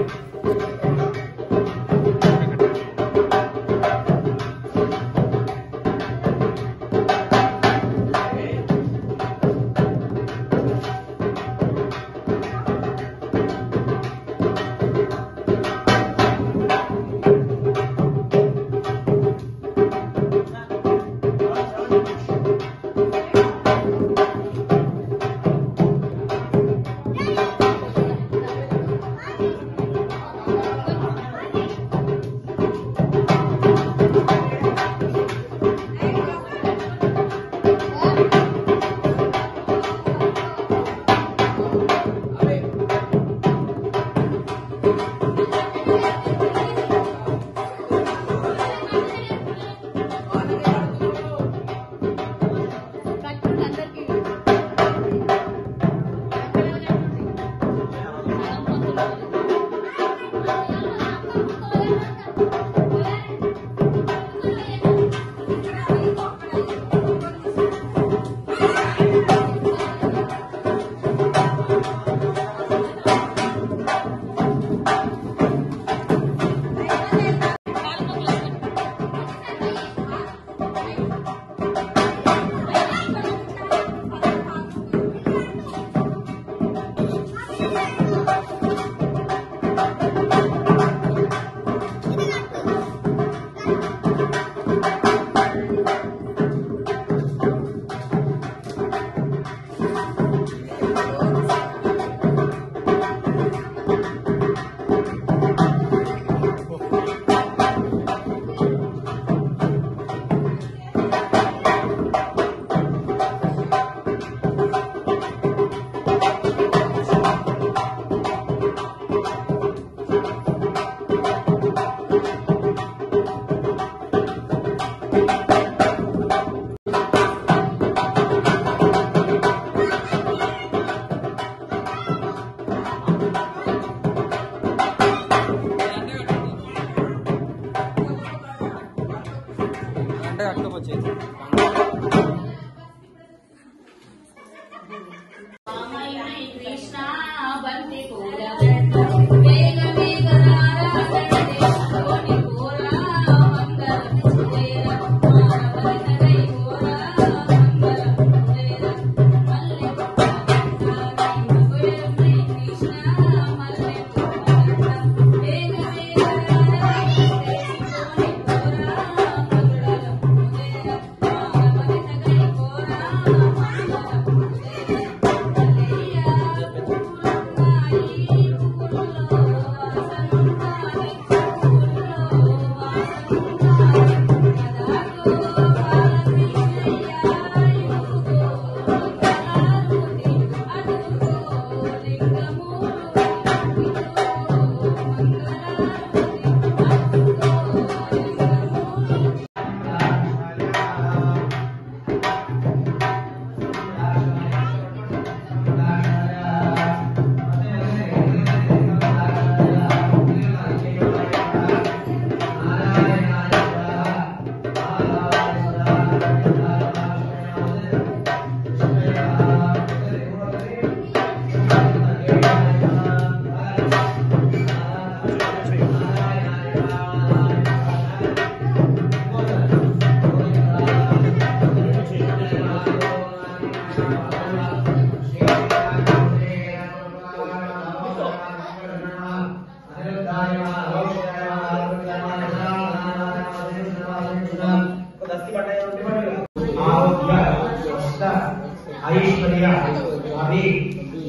అభి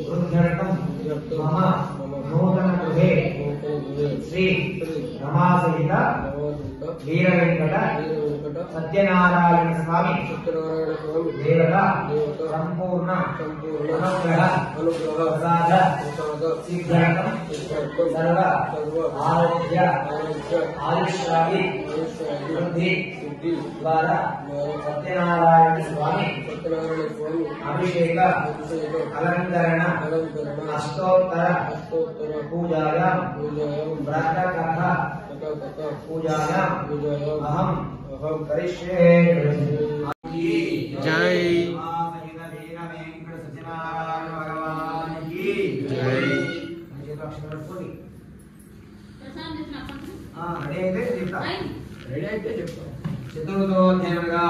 వృద్ధ్యర్థం మమ నూతన గృహే శ్రీ రమాసహిత వీర వెంకట సత్యనారాయణ స్వామి దేవత సంపూర్ణ అనుగ్రహ ప్రసాద సిద్ధ్యర్థం సర్వ ఆరోగ్య ఆయుష్యాది వృద్ధి ద్వారా సత్యనారాయణ స్వామి అభిషేక అలంకరణ అష్టోత్తర పూజాయాం వ్రత కథ పూజాయాం అహం కరిష్యే. జై రెడీ అయితే చెప్తాం. చతుర్థోధ్యాయంగా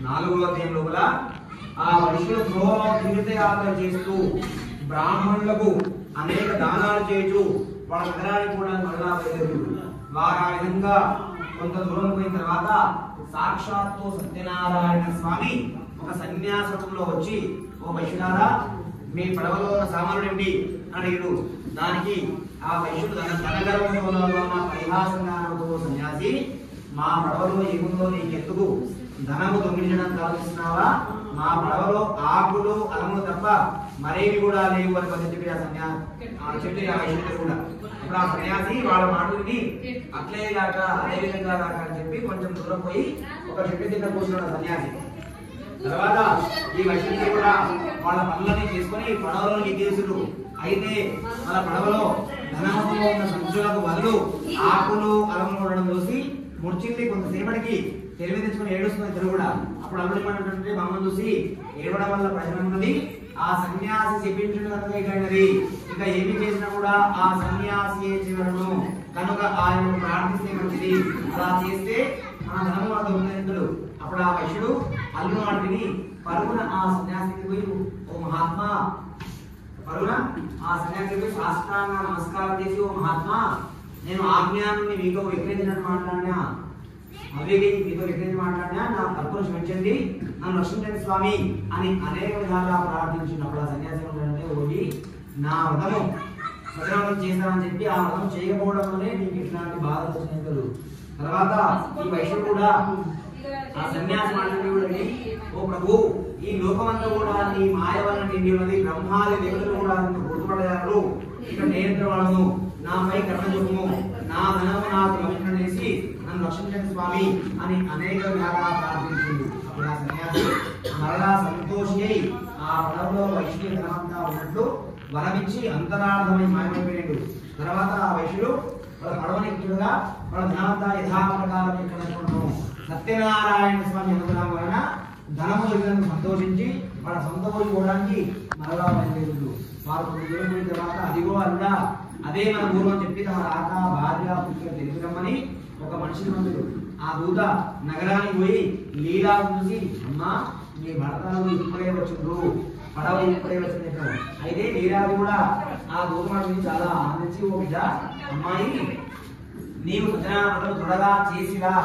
4వ అధ్యాయం లోపల ఆ మనుషులు తీర్థయాత్ర చేస్తూ బ్రాహ్మణులకు అనేక దానాలు చేయొచ్చు, వాళ్ళ నగరానికి కూడా మరలా బయలుదేరు. వారు ఆ విధంగా కొంత దూరం పోయిన తర్వాత సాక్షాత్తు సత్యనారాయణ స్వామి ఒక సన్యాసంలో వచ్చి, ఓ వైశ్యులారా మీ పడవలో ఉన్న సామానుడు ఏమిటి అని అడిగాడు. దానికి ఆ వైశ్యుడు తన గర్వంలో పరిహాసంగా సన్యాసి, మా పడవలో ఏముందో నీకెందుకు, ధనము దొంగిలించడానికి ఆలోచిస్తున్నావా? మా పడవలో ఆకులు అలములు తప్ప మరేవి కూడా లేవు అని చెప్పి చెప్పి ఆ వైశ్యుడు కూడా. ఇప్పుడు ఆ సన్యాసి వాళ్ళ మాటని అట్లే కాక అదే విధంగా కాక అని చెప్పి కొంచెం దూరం పోయి ఒక చెట్టు కింద కూర్చున్నాడు సన్యాసి. తర్వాత ఈ వైశ్యుడు కూడా వాళ్ళ పనులని చేసుకొని పడవలో ఎక్కేసుడు. అయితే వాళ్ళ పడవలో ధనముతో ఉన్న సంచులకు బదులు ఆకులు అలములు ఉండడం చూసి ముడిచింది. కొంతసేపటికి తెలివి తెచ్చుకొని ఏడుస్తుంది ఇద్దరు కూడా. అప్పుడు అల్లుడిపడినటువంటి బొమ్మను చూసి ఏడవడం వల్ల ప్రయోజనం ఉన్నది, ఆ సన్యాసి చెప్పించిన కనుక ఇక్కడినది, ఇంకా ఏమి చేసినా కూడా ఆ సన్యాసి చివరను కనుక ఆయన ప్రార్థిస్తే మంచిది, అలా చేస్తే మన ధనము వద్ద ఉన్నది. అప్పుడు ఆ వైశ్యుడు అల్లుడు మాట విని పరుగున ఆ సన్యాసికి పోయి, ఓ మహాత్మా, పరుగున ఆ సన్యాసికి పోయి సాష్టాంగ నమస్కారం చేసి, ఓ మహాత్మా, నేను ఆజ్ఞాన్ని మీకు విక్రయించినట్టు మాట్లాడినా, అవివేకి మీతో విక్రయించి మాట్లాడినా, నా తప్పును క్షమించండి, నన్ను రక్షించండి స్వామి అని అనేక విధాలుగా ప్రార్థించినప్పుడు ఆ సన్యాసి ఓడి నా వ్రతము సత్యనారాయణ చేస్తానని చెప్పి ఆ వ్రతం చేయకపోవడం వల్లే నీకు ఇట్లాంటి బాధ వచ్చినాయి. తర్వాత ఈ వైశ్యుడు కూడా ఆ సన్యాసి మాట్లాడి, ఓ ప్రభు, ఈ లోకమంతా కూడా నీ మాయ వలన నిండి ఉన్నది, బ్రహ్మాది దేవతలు కూడా గుర్తుపడేవారు, ఇక నియంత్రణను నాపై కర్ణ చూపము, నా ధనము నాకు లభించేసి నన్ను రక్షించండి స్వామి అని అనేక విధాలుగా ప్రార్థించింది. అప్పుడు ఆ సన్యాసి మరలా సంతోషి అయి ఆ పడవలో వైశ్యుడి ధనమంతా ఉన్నట్లు వరమించి అంతరార్థమై మాయమైపోయాడు. తర్వాత ఆ వైశ్యుడు వాళ్ళ పడవని ఎక్కువగా వాళ్ళ ధనమంతా యథాప్రకారం ఇక్కడ సత్యనారాయణ స్వామి అనుగ్రహం వలన ధనము దొరికినందుకు సంతోషించి వాళ్ళ సొంత ఊరికి పోవడానికి మరలా బయలుదేరు. వారు పోయిన తర్వాత అదిగో అల్లుడా, అదే మన ఊరు అని చెప్పి తమ రాక భార్య పుత్రులు తెలిపిరమ్మని ఒక మనిషిని మందుడు. ఆ దూత నగరానికి పోయి లీలా చూసి, అమ్మా మీ భర్తలు ఇప్పుడే వచ్చిండ్రు, పడవ ఇప్పుడే వచ్చింది చెప్పారు. అయితే లీలాది కూడా ఆ దూత మాట చాలా ఆనందించి, ఓ బిడ్డ, అమ్మాయి నీవు సత్యనారాయణ త్వరగా చేసిరా,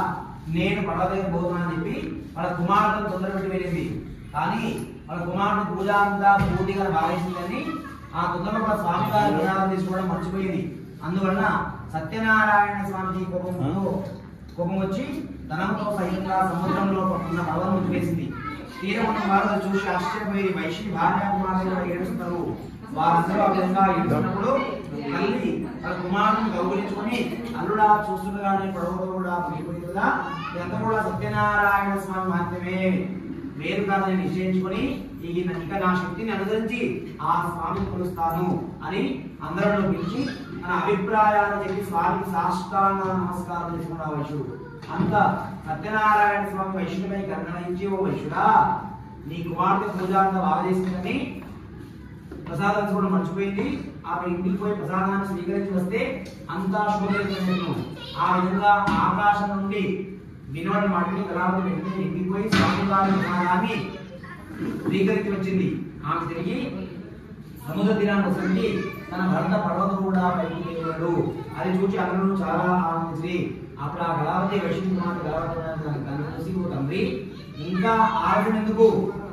నేను పడవ దగ్గర పోతున్నా అని చెప్పి వాళ్ళ కుమారులను తొందరపెట్టి వెళ్ళింది. కానీ వాళ్ళ కుమారుడు పూజ అంతా పూర్తిగా భావించిందని ఆ తొందరలో స్వామి గారి విధానం తీసుకోవడం మర్చిపోయింది. అందువలన సత్యనారాయణ స్వామికి కోపం వచ్చి ధనంతో సహితంగా సముద్రంలో ఉన్న పడవను ముచ్చివేసింది. తీరం ఉన్న వారు చూసి ఆశ్చర్యపోయి వైశ్య భార్య కుమారులు ఏడుస్తున్నారు. వారందరూ ఆ విధంగా ఏడుస్తున్నప్పుడు తల్లి తన కుమారుని గౌరవించుకొని, అల్లుడా చూస్తుండగానే పడవతో కూడా మునిగిపోయింది కదా, ఇదంతా కూడా సత్యనారాయణ స్వామి మాత్రమే, వేరు కాదని నిశ్చయించుకొని ఇక నా శక్తిని అనుసరించి ఆ స్వామిని కొలుస్తాను అని అందరిలో పిలిచి తన అభిప్రాయాన్ని చెప్పి స్వామికి సాష్టాంగ నమస్కారం చేసుకున్న వైశ్యుడు. అంత సత్యనారాయణ స్వామి వైశ్యుడిపై కర్ణించి, ఓ వైశ్యుడా, నీ కుమార్తె పూజ అంతా బాగా చేసిందని ప్రసాదం కూడా మర్చిపోయింది, ఆమె ఇంటికి పోయి ప్రసాదాన్ని స్వీకరించి వస్తే అంతా శుభకరమైన. ఆ విధంగా ఆకాశం నుండి వినోడి మాటని కళావతి వెంటనే ఇంటికి పోయి స్వామివారి ప్రసాదాన్ని స్వీకరించి వచ్చింది. ఆమె తిరిగి సముద్ర తీరాన్ని వచ్చి తన భర్త పడవను కూడా పైకి వెళ్ళాడు. అది చూసి అందరూ చాలా ఆనందించి, అప్పుడు ఆ కళావతి వైష్ణవి కుమార్తె కళావతి చూసి, ఓ తండ్రి, ఇంకా ఆడటం ఎందుకు,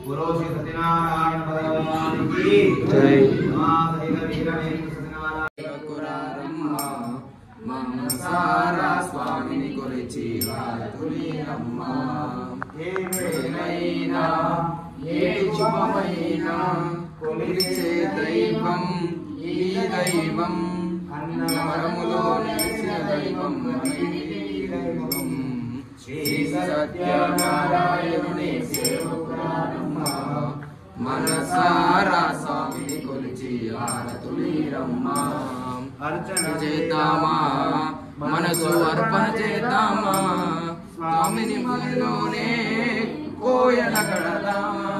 पुरोषि सत्यनारायण भगवान की जय। సారా స్వామిని కొలిచి తులిరమ్మ ఏమైనా ఏ శుభమైనా కొలిచే దైవం ఈ దైవం అన్నవరములో నిలిచిన దైవం శ్రీ సత్యనారాయణుని సేవకురారమ్మ మనసారా స్వామిని కొలిచి తులిరమ్మ అర్చన చేద్దామా మనసు అర్పణ చేద్దామా స్వామిని ములోనే కోయల కడదామా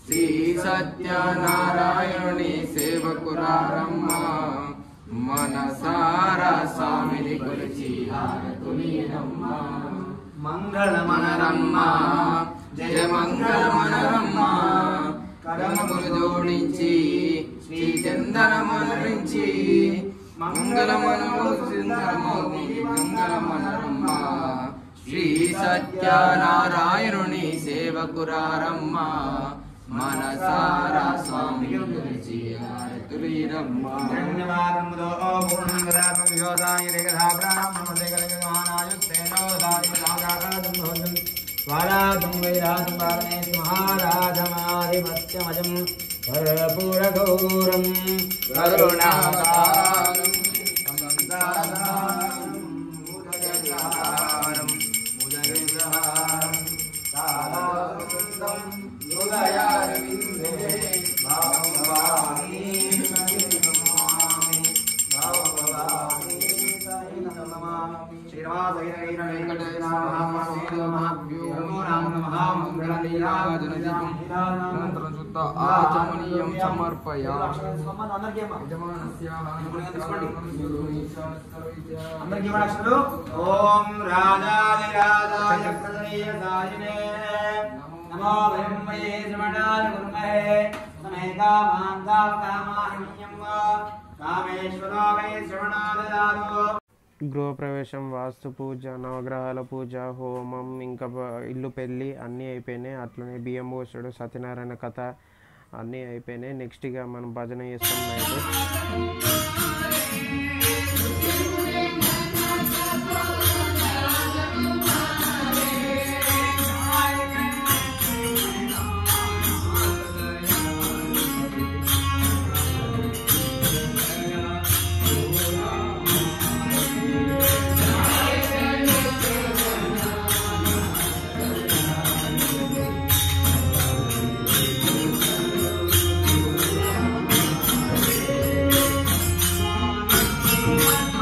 శ్రీ సత్యనారాయణుని సేవకురారమ్మ మనసారా స్వామిని కొలిచి తులిరమ్మ మంగళమనరమ్మ జయ మంగళమనరమ్మ కరములు జోడించి శ్రీ చందనమనరించి మంగళమనము సుందరమౌని మంగళమనరమ్మ శ్రీ సత్యనారాయణుని సేవకురారమ్మ మనసారా స్వామి గురించి తులిరమ్మ ధన్యవాదములో పూర్ణంగరాగం యోగాయ రేఖా బ్రాహ్మణే కలగమానాయుస్తేనో దారికాగాదం భోజనం స్వరాజం వైరాజం భావనే మహారాజమాధిపత్యమజం కర్పూరగౌరం కరుణాసారం సంసారం ముదయసారం ముదయసారం సారాసుందం హృదయారవిందే భావభవామి నమామి భావభవామి నమామి ఆచమనీయం సమర్పయామి ఓం రాజాదిరాజాయ ప్రదయసాయినే నమో వయం వయే శ్రవణాయ గురుమహే సమే కామాన్ కామాహిమ్యం కామేశ్వరో వై శ్రవణాదయాలో. గృహప్రవేశం, వాస్తు పూజ, నవగ్రహాల పూజ, హోమం, ఇంకా ఇల్లు పెళ్ళి అన్నీ అయిపోయినాయి. అట్లనే బియ్యం పోసుడు, సత్యనారాయణ కథ అన్నీ అయిపోయినాయి. నెక్స్ట్ ఇక మనం భజన చేస్తాం నైట్. Thank you.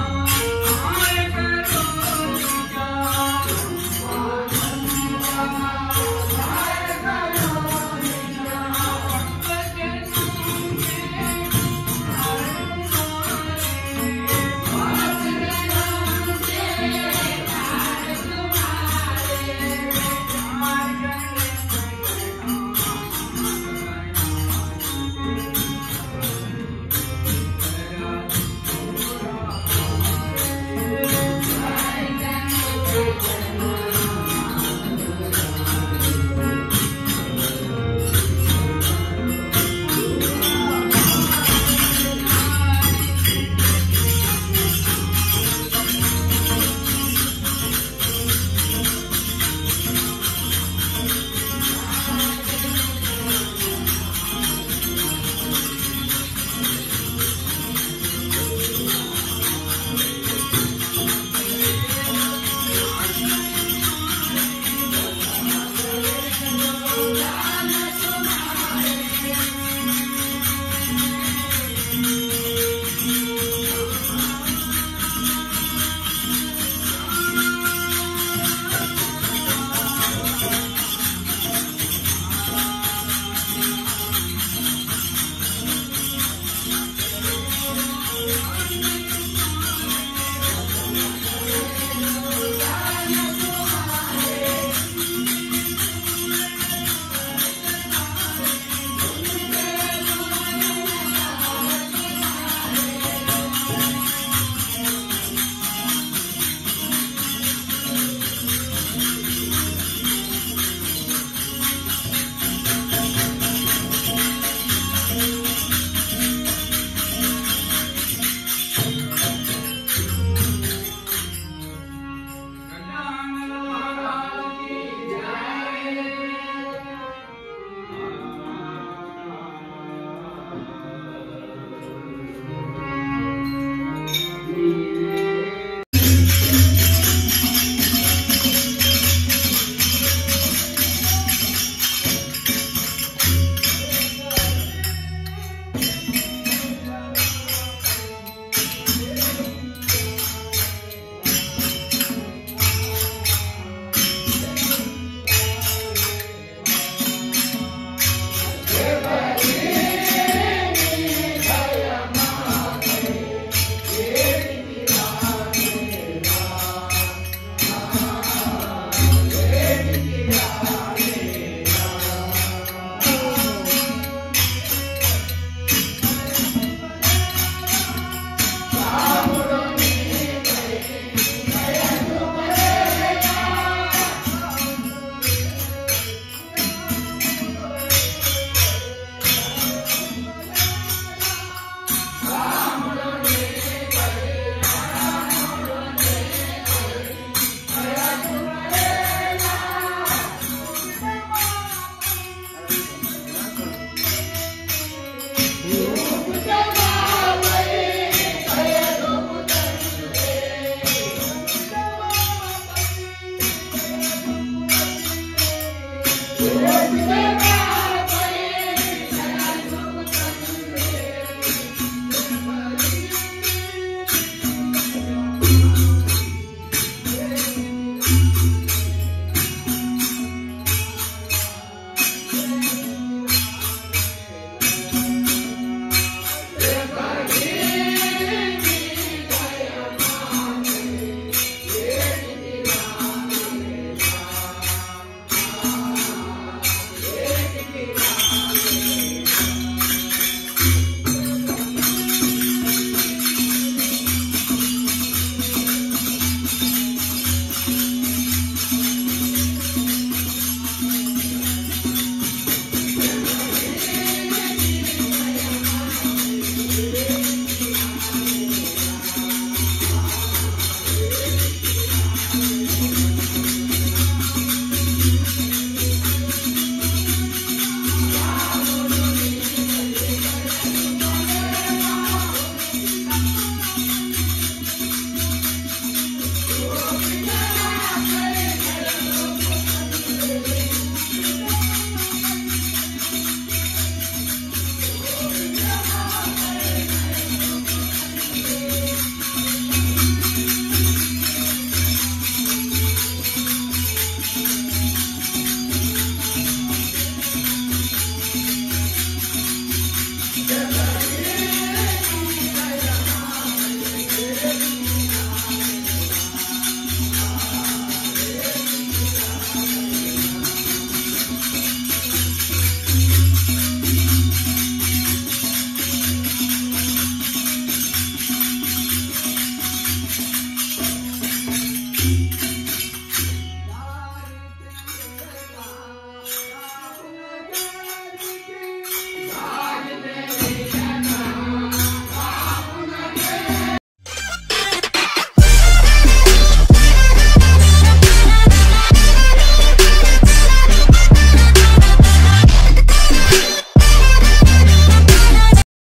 Gracias.